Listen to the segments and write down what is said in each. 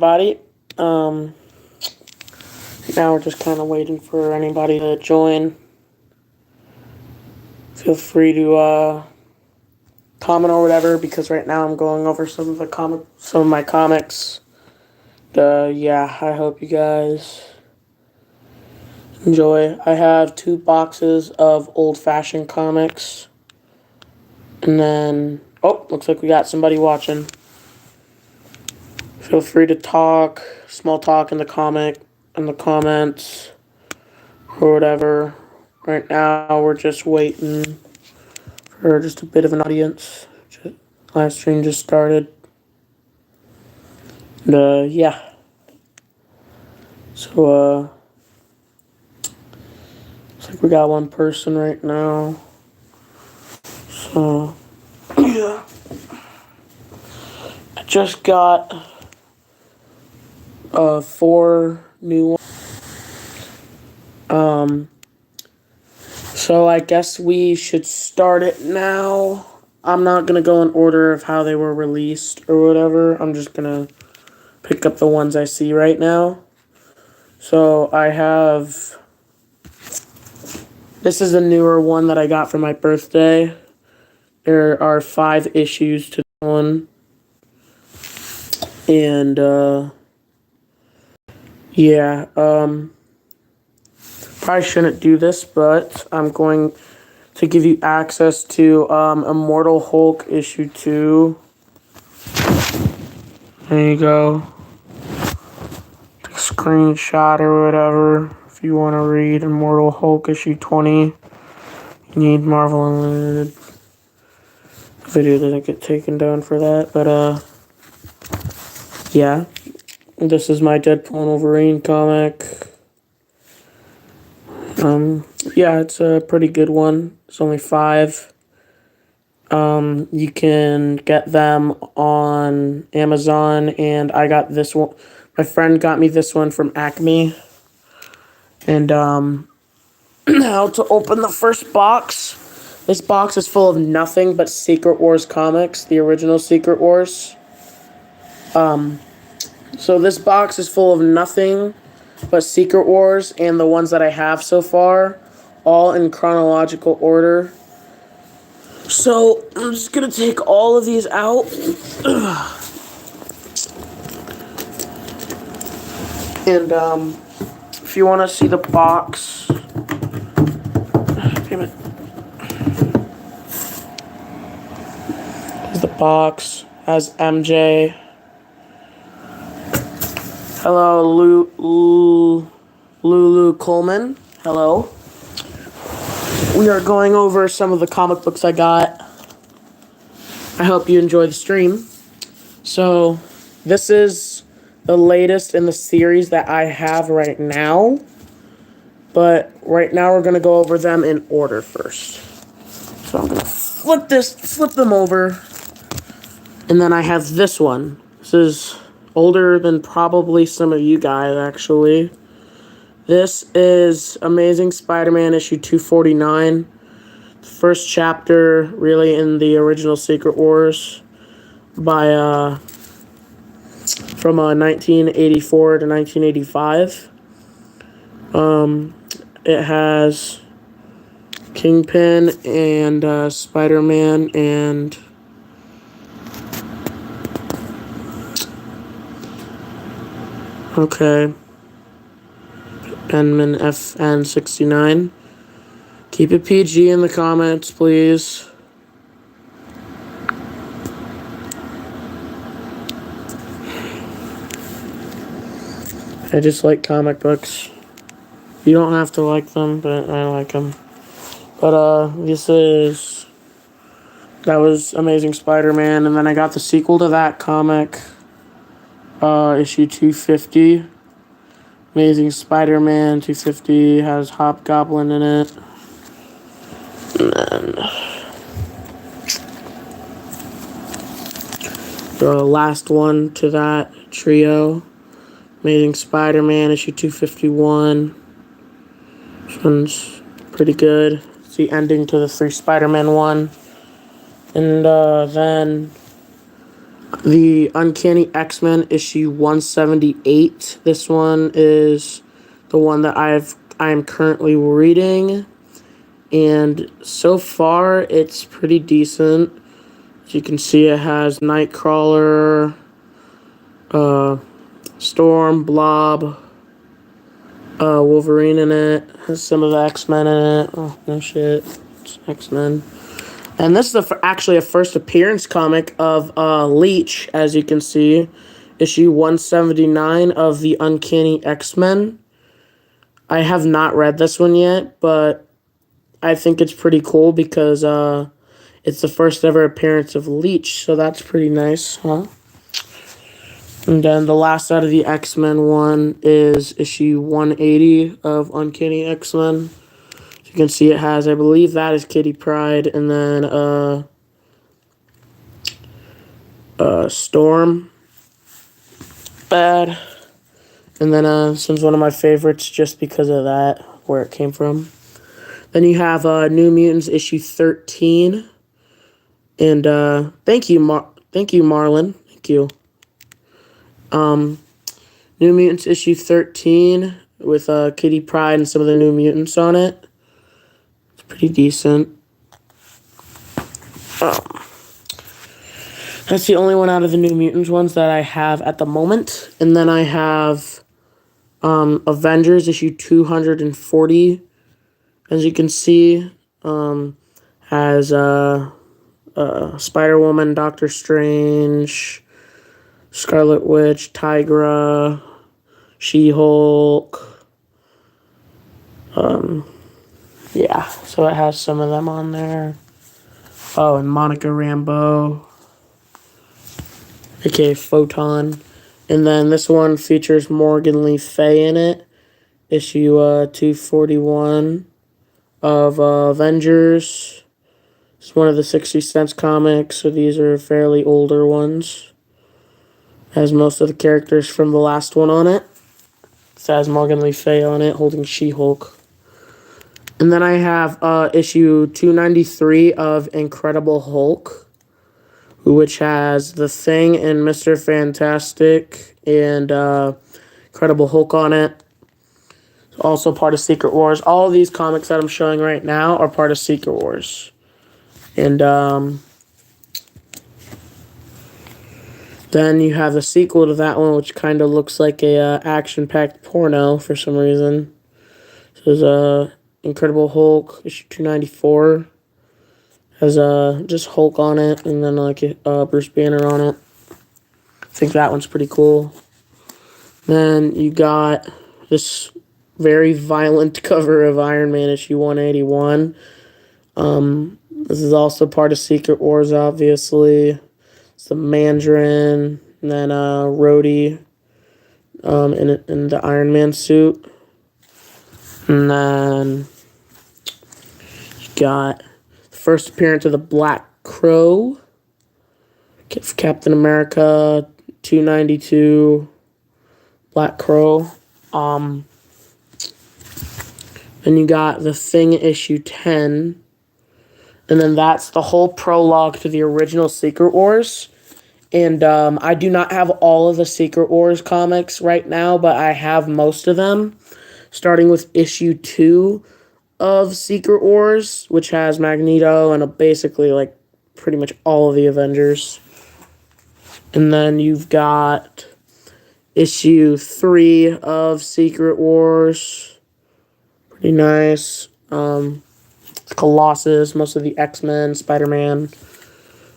Everybody. Um, Now we're just kind of waiting for anybody to join. Feel free to comment or whatever, because right now I'm going over some of my comics. Yeah, I hope you guys enjoy. I have 2 boxes of old-fashioned comics, and then looks like we got somebody watching. Feel free to talk, small talk in the comments, or whatever. Right now, we're just waiting for just a bit of an audience. Live stream just started. Yeah. So, looks like we got one person right now. So, yeah. I just got 4 new ones. So I guess we should start it now. I'm not gonna go in order of how they were released or whatever. I'm just gonna pick up the ones I see right now. So I have... This is a newer one that I got for my birthday. There are 5 issues to the one. And, yeah, probably shouldn't do this, but I'm going to give you access to, Immortal Hulk issue 2. There you go. Take a screenshot or whatever if you want to read Immortal Hulk issue 20. You need Marvel Unlimited. The video didn't get taken down for that, but, yeah. This is my Deadpool and Wolverine comic. Yeah, it's a pretty good one. It's only 5. You can get them on Amazon, and I got this one. My friend got me this one from Acme. And, how to open the first box. This box is full of nothing but Secret Wars comics, the original Secret Wars. So this box is full of nothing but Secret Wars and the ones that I have so far, all in chronological order. So I'm just gonna take all of these out. And if you want to see the box, damn it. The box has MJ. Hello, Lulu Coleman. Hello. We are going over some of the comic books I got. I hope you enjoy the stream. So, this is the latest in the series that I have right now. But right now we're going to go over them in order first. So I'm going to flip them over. And then I have this one. This is older than probably some of you guys, actually. This is Amazing Spider-Man issue 249. The first chapter, really, in the original Secret Wars by, from 1984 to 1985. It has Kingpin and Spider-Man and Penman FN69. Keep it PG in the comments, please. I just like comic books. You don't have to like them, but I like them. But, that was Amazing Spider-Man, and then I got the sequel to that comic, issue 250. Amazing Spider-Man 250 has Hobgoblin in it. And then the last one to that trio, Amazing Spider-Man issue 251. This one's pretty good. It's the ending to the 3 Spider-Man one. And then The Uncanny X-Men issue 178. This one is the one that I am currently reading, and so far it's pretty decent. As you can see, it has Nightcrawler, Storm, Blob, Wolverine in it. Has some of the X-Men in it. Oh no shit, it's X-Men. And this is actually a first appearance comic of Leech, as you can see. Issue 179 of the Uncanny X-Men. I have not read this one yet, but I think it's pretty cool because it's the first ever appearance of Leech, so that's pretty nice, huh? And then the last out of the X-Men one is issue 180 of Uncanny X-Men. You can see it has, I believe that is Kitty Pryde, and then Storm. Bad. And then this one's one of my favorites just because of that, where it came from. Then you have New Mutants issue 13. And thank you, Marlon. Thank you. New Mutants issue 13 with Kitty Pryde and some of the New Mutants on it. It's pretty decent. That's the only one out of the New Mutants ones that I have at the moment. And then I have Avengers issue 240. As you can see, has Spider-Woman, Doctor Strange, Scarlet Witch, Tigra, She-Hulk. Yeah, so it has some of them on there. Oh, and Monica Rambeau, aka Photon. And then this one features Morgan Le Fay in it. Issue 241 of Avengers. It's one of the 60 Cents comics, so these are fairly older ones. Has most of the characters from the last one on it. It has Morgan Le Fay on it, holding She-Hulk. And then I have issue 293 of Incredible Hulk, which has The Thing and Mr. Fantastic and Incredible Hulk on it. It's also part of Secret Wars. All of these comics that I'm showing right now are part of Secret Wars. And then you have the sequel to that one, which kind of looks like a action-packed porno for some reason. So there's Incredible Hulk, issue 294. Has just Hulk on it, and then like Bruce Banner on it. I think that one's pretty cool. Then you got this very violent cover of Iron Man issue 181. This is also part of Secret Wars, obviously. It's the Mandarin, and then Rhodey in the Iron Man suit. And then you got the first appearance of the Black Crow. Captain America 292. Black Crow. Then you got The Thing issue 10. And then that's the whole prologue to the original Secret Wars. And I do not have all of the Secret Wars comics right now, but I have most of them. Starting with issue 2 of Secret Wars, which has Magneto and basically like pretty much all of the Avengers. And then you've got issue 3 of Secret Wars. Pretty nice. Colossus, most of the X-Men, Spider-Man.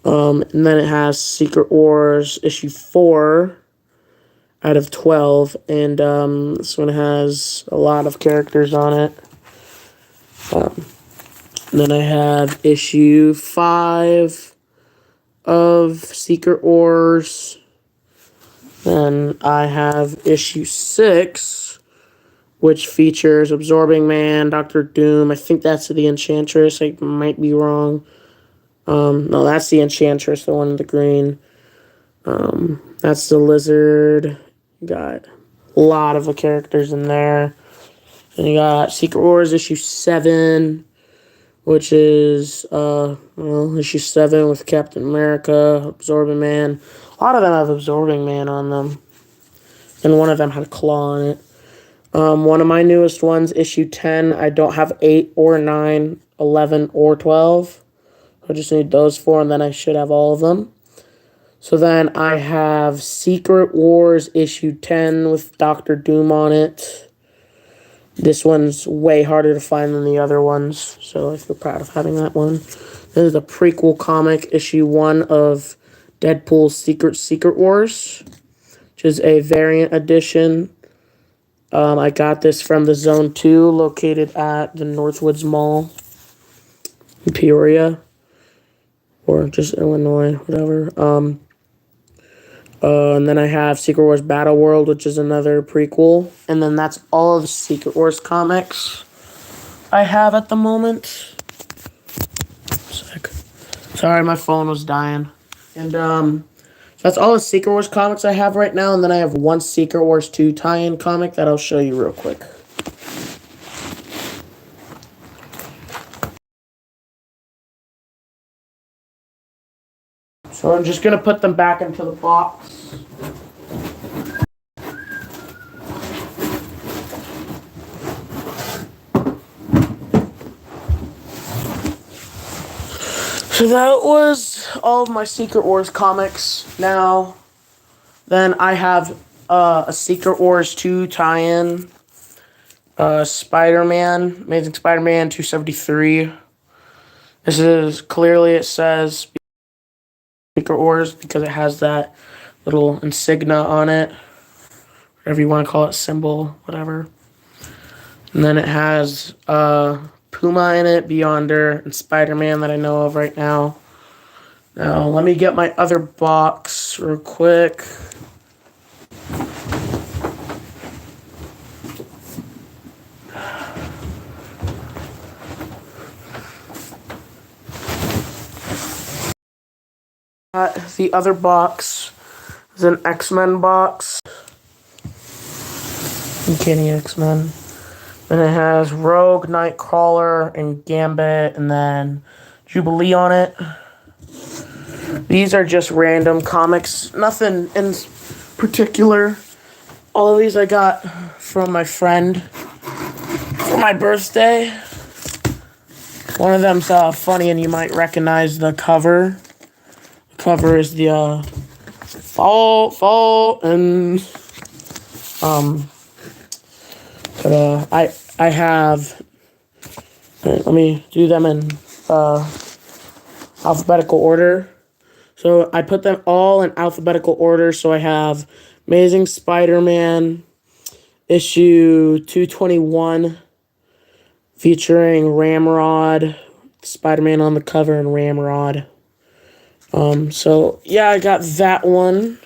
And then it has Secret Wars issue 4 out of 12. And this one has a lot of characters on it. Then I have issue 5 of Secret Wars. Then I have issue 6, which features Absorbing Man, Doctor Doom. I think that's the Enchantress. I might be wrong. No, that's the Enchantress, the one in the green. That's the Lizard. You got a lot of the characters in there. And you got Secret Wars issue 7, which is issue 7 with Captain America, Absorbing Man, A lot of them have Absorbing Man on them. And one of them had a claw on it. One of my newest ones, issue 10, I don't have 8 or 9, 11 or 12. I just need those 4, and then I should have all of them. So then I have Secret Wars issue 10 with Doctor Doom on it. This one's way harder to find than the other ones, so I feel proud of having that one. This is a prequel comic, issue 1 of Deadpool's Secret Wars, which is a variant edition. I got this from the Zone 2, located at the Northwoods Mall in Peoria, or just Illinois, whatever. And then I have Secret Wars Battle World, which is another prequel. And then that's all of the Secret Wars comics I have at the moment. Sorry, my phone was dying. And that's all the Secret Wars comics I have right now. And then I have one Secret Wars 2 tie-in comic that I'll show you real quick. So I'm just going to put them back into the box. So that was all of my Secret Wars comics. Now, then I have a Secret Wars 2 tie-in. Spider-Man, Amazing Spider-Man 273. This is, clearly it says Secret Wars because it has that little insignia on it. Whatever you want to call it, symbol, whatever. And then it has Puma in it, Beyonder, and Spider-Man that I know of right now. Now, let me get my other box real quick. The other box is an X-Men box. Uncanny X-Men. And it has Rogue, Nightcrawler, and Gambit, and then Jubilee on it. These are just random comics. Nothing in particular. All of these I got from my friend for my birthday. One of them's funny, and you might recognize the cover. The cover is the fall, and I have. Let me do them in alphabetical order. So I put them all in alphabetical order. So I have Amazing Spider-Man issue 221 featuring Ramrod, Spider-Man on the cover and Ramrod. So yeah, I got that one.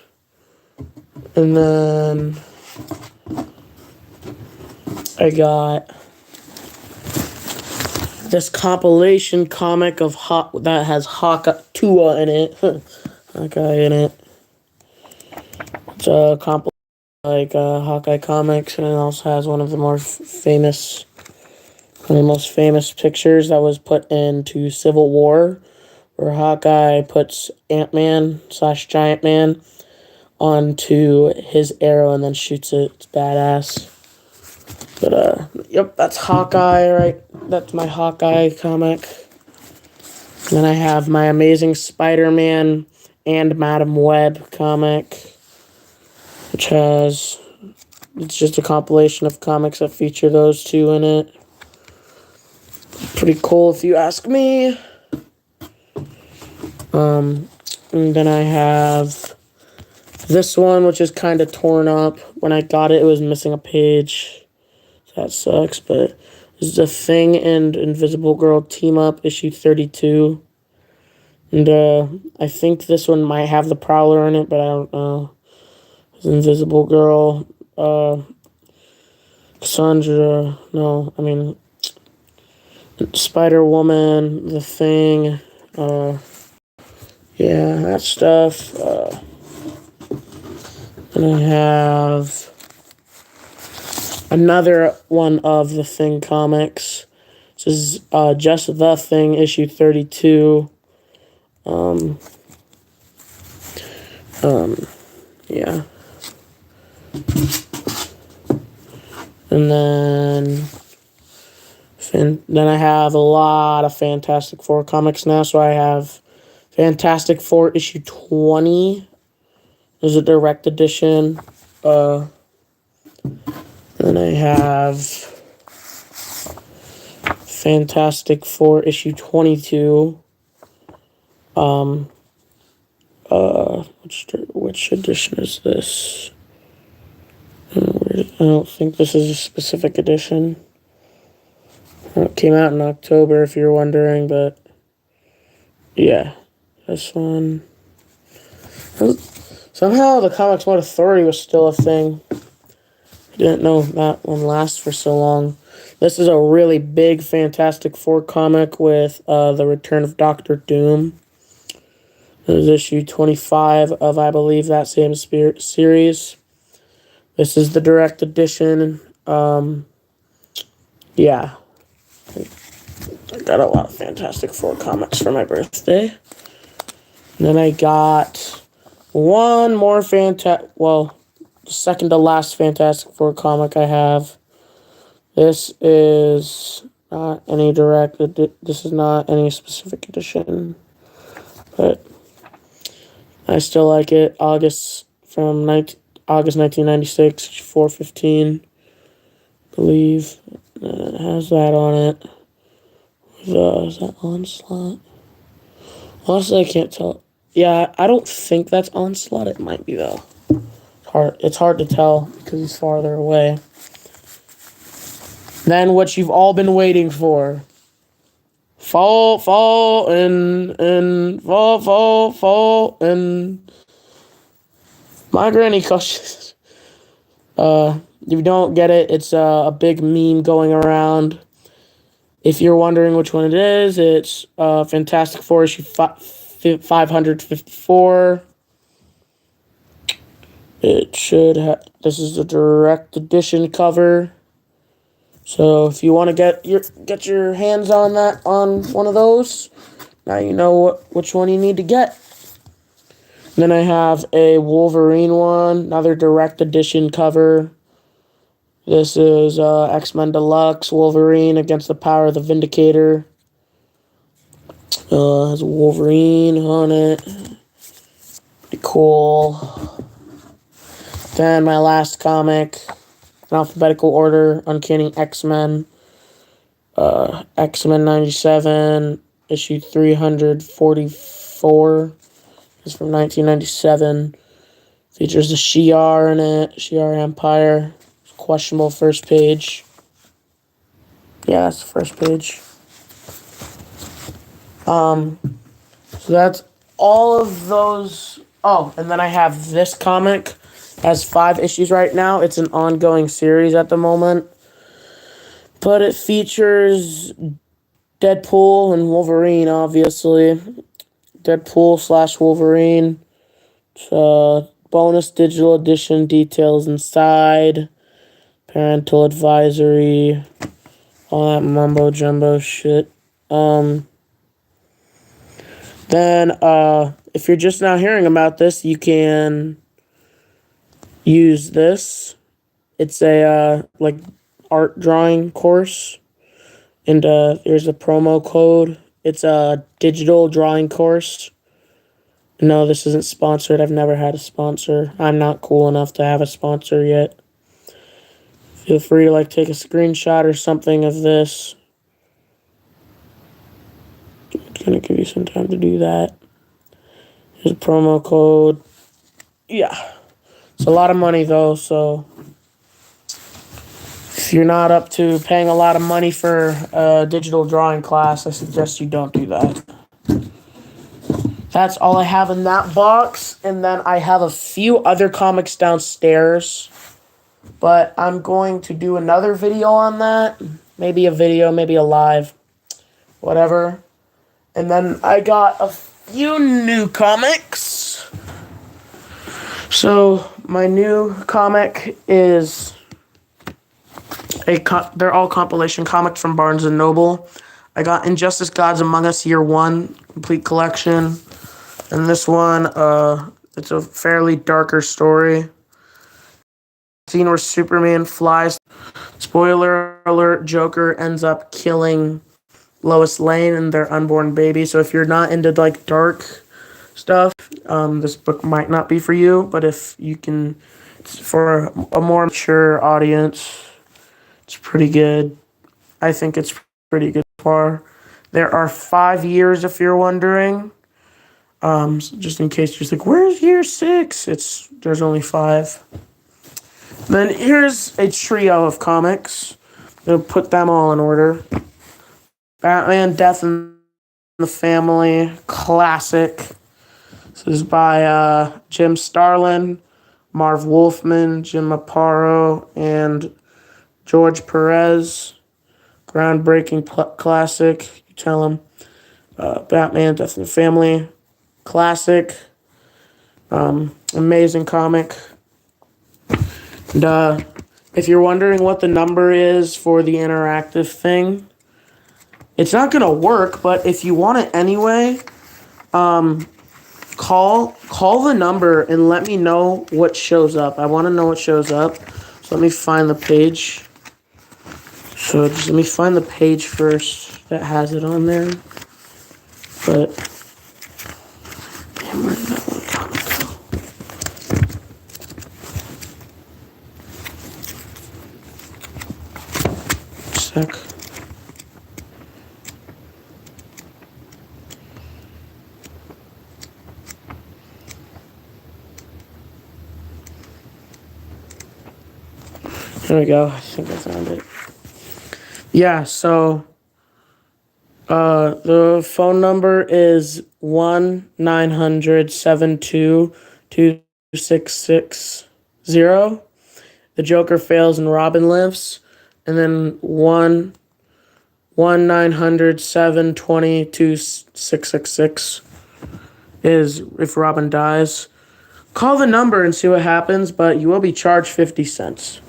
And then I got this compilation comic of that has Tua in it. Hawkeye in it. It's a Hawkeye comics, and it also has one of the most famous pictures that was put into Civil War, where Hawkeye puts Ant-Man / Giant Man onto his arrow and then shoots it. It's badass. But, yep, that's Hawkeye, right? That's my Hawkeye comic. And then I have my Amazing Spider-Man and Madam Web comic, which it's just a compilation of comics that feature those two in it. Pretty cool if you ask me. And then I have this one, which is kind of torn up. When I got it, it was missing a page. That sucks, but this is The Thing and Invisible Girl Team Up, issue 32. And I think this one might have the Prowler in it, but I don't know. It's Invisible Girl, Cassandra, Spider-Woman, The Thing, yeah, that stuff. And I have another one of The Thing comics. This is just The Thing, issue 32. Yeah. And then I have a lot of Fantastic Four comics now. So I have Fantastic Four issue 20. There's a direct edition. Then I have Fantastic Four issue 22. Which edition is this? I don't think this is a specific edition. It came out in October, if you're wondering, but yeah, this one. Somehow the Comics Mode Authority was still a thing. I didn't know that one lasts for so long. This is a really big Fantastic Four comic with the return of Doctor Doom. This is issue 25 of, I believe, that same series. This is the direct edition. Yeah. I got a lot of Fantastic Four comics for my birthday. And then I got one more second to last Fantastic Four comic I have. This is not any this is not any specific edition, but I still like it. August 1996, 415, I believe. It has that on it. Is that Onslaught? Honestly, I can't tell. Yeah, I don't think that's Onslaught. It might be, though. It's hard to tell because he's farther away. Then what you've all been waiting for. Fall, and my granny cautious. If you don't get it, it's a big meme going around. If you're wondering which one it is, it's Fantastic Four issue 554. It should have. This is the direct edition cover. So if you want to get your hands on one of those, now you know which one you need to get. Then I have a Wolverine one, another direct edition cover. This is X-Men Deluxe Wolverine against the power of the Vindicator. Has Wolverine on it. Pretty cool. Then my last comic, in alphabetical order, Uncanny X-Men. X-Men 97, issue 344. It's from 1997. Features the Shi'ar in it. Shi'ar Empire. Questionable first page. Yeah, that's the first page. So that's all of those. Oh, and then I have this comic. It has 5 issues right now. It's an ongoing series at the moment. But it features Deadpool and Wolverine, obviously. Deadpool / Wolverine. Bonus digital edition details inside. Parental advisory. All that mumbo jumbo shit. Then, if you're just now hearing about this, you can use this. It's a, art drawing course. And, here's a promo code. It's a digital drawing course. No, this isn't sponsored. I've never had a sponsor. I'm not cool enough to have a sponsor yet. Feel free to, take a screenshot or something of this. It's going to give you some time to do that. Here's a promo code. Yeah. It's a lot of money, though, so if you're not up to paying a lot of money for a digital drawing class, I suggest you don't do that. That's all I have in that box, and then I have a few other comics downstairs, but I'm going to do another video on that. Maybe a video, maybe a live, whatever. And then I got a few new comics. So my new comic is they're all compilation comics from Barnes & Noble. I got Injustice Gods Among Us Year 1, complete collection. And this one, It's a fairly darker story. Scene where Superman flies. Spoiler alert, Joker ends up killing Lois Lane and their unborn baby. So if you're not into like dark stuff, this book might not be for you. But if you can, for a more mature audience, it's pretty good. I think it's pretty good so far. There are 5 years, if you're wondering. So just in case you're like, where's year 6? There's only 5. Then here's a trio of comics. I'm gonna put them all in order. Batman: Death in the Family, classic. This is by Jim Starlin, Marv Wolfman, Jim Aparo, and George Perez. Groundbreaking classic. You tell him. Batman: Death in the Family, classic. Amazing comic. And if you're wondering what the number is for the interactive thing, it's not gonna work, but if you want it anyway, call the number and let me know what shows up. I want to know what shows up. So let me find the page. So just let me find the page first that has it on there. But damn, where did that one comic go? Sec. There we go. I think I found it. Yeah, so the phone number is 1-900-72-2660. The Joker fails and Robin lives. And then 1-900-720-2666 is if Robin dies. Call the number and see what happens, but you will be charged 50 cents.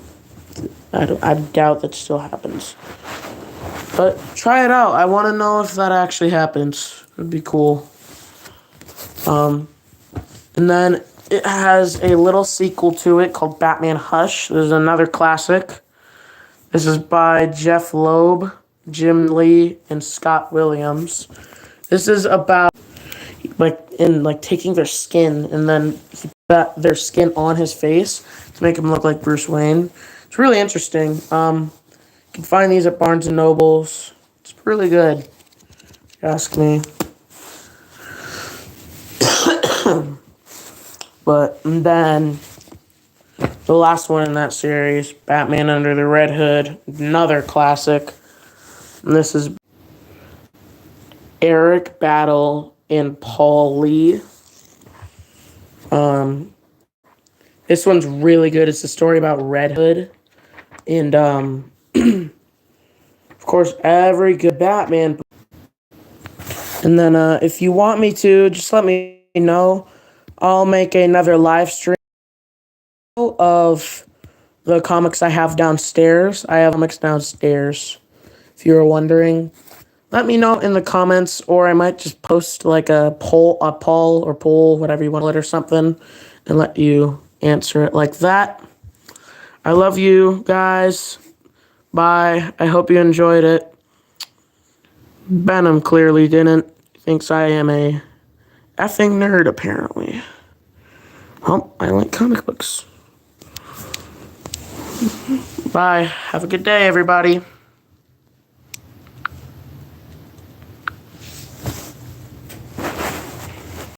I doubt that still happens. But try it out. I want to know if that actually happens. It'd be cool. And then it has a little sequel to it called Batman Hush. This is another classic. This is by Jeff Loeb, Jim Lee, and Scott Williams. This is about taking their skin and then he put their skin on his face to make him look like Bruce Wayne. It's really interesting. You can find these at Barnes & Nobles. It's really good, if you ask me. But then the last one in that series, Batman Under the Red Hood, another classic. And this is Eric Battle and Paul Lee. This one's really good. It's a story about Red Hood. And, of course, every good Batman. And then, if you want me to, just let me know. I'll make another live stream of the comics I have downstairs. I have comics downstairs, if you were wondering. Let me know in the comments, or I might just post like a poll, whatever you want to call it, or something, and let you answer it like that. I love you guys. Bye. I hope you enjoyed it. Venom clearly didn't. Thinks I am a effing nerd, apparently. Well, I like comic books. Bye. Have a good day, everybody.